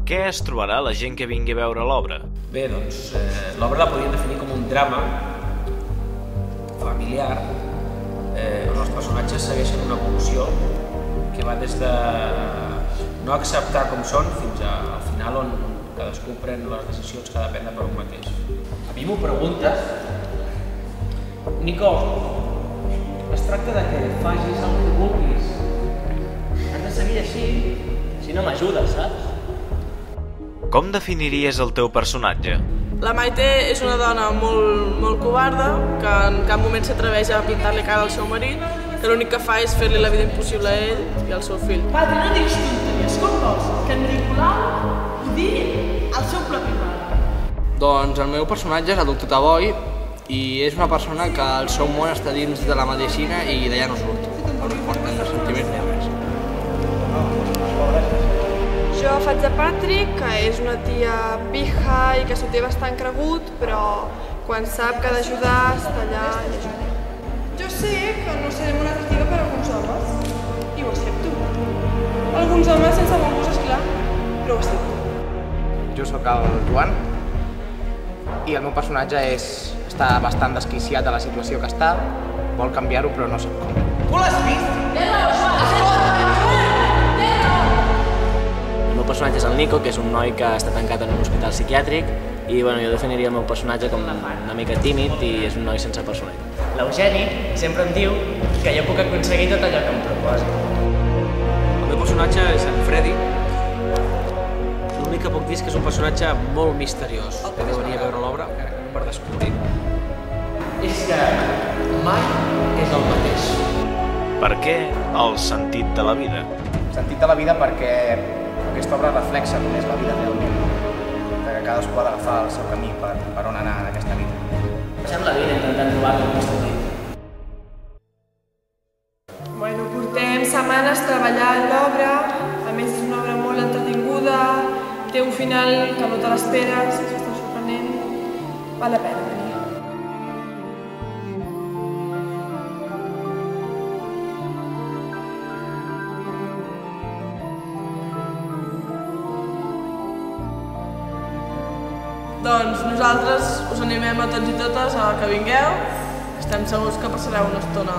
Què es trobarà la gent que vingui a veure l'obra? Bé, doncs, l'obra la podríem definir com un drama familiar on els personatges segueixen una evolució que va des de no acceptar com són fins al final on cadascú pren les decisions que ha de prendre per un mateix. A mi m'ho preguntes, Nico, es tracta de que facis el que vulguis. Has de seguir així, si no m'ajudes, saps? Com definiries el teu personatge? La Maite és una dona molt covarda, que en cap moment s'atreveix a pintar-li cara al seu marit, que l'únic que fa és fer-li la vida impossible a ell i al seu fill. Padre, no diguis tonteries, com vols que en Nicolau ho digui al seu propi pare? Doncs el meu personatge és el doctor Tavoi i és una persona que el seu món està dins de la medicina i d'allà no surt. No li importen els sentiments ni res. Jo faig de Patrick, que és una tia pija i que s'ho té bastant cregut, però quan sap que ha d'ajudar està allà i ajuda. Jo sé que no seré molt atractiva per a alguns homes, i ho accepto. Alguns homes sense bon gust, esclar, però ho accepto. Jo sóc el Joan i el meu personatge està bastant desquiciat de la situació que està, vol canviar-ho però no sap com. Tu l'has vist? El meu personatge és el Nico, que és un noi que està tancat en un hospital psiquiàtric i jo definiria el meu personatge com una mica tímid i és un noi sense personalitat. L'Eugeni sempre em diu que jo puc aconseguir tot allò que em proposi. El meu personatge és en Freddy. L'únic que puc dir és que és un personatge molt misteriós, que deu venir a veure l'obra per descobrir. És que mai és el mateix. Per què el sentit de la vida? El sentit de la vida perquè aquesta obra reflexa com és la vida realment, que cadascú ha d'agafar el seu camí per on anar en aquesta vida. Passem la vida intentant trobar-lo en aquesta vida. Bueno, portem setmanes treballant l'obra, a més és una obra molt entretinguda, té un final que no te l'esperes, és bastant sorprenent, val la pena venir. Doncs nosaltres us animem a tots i totes a que vingueu. Estem segurs que passareu una estona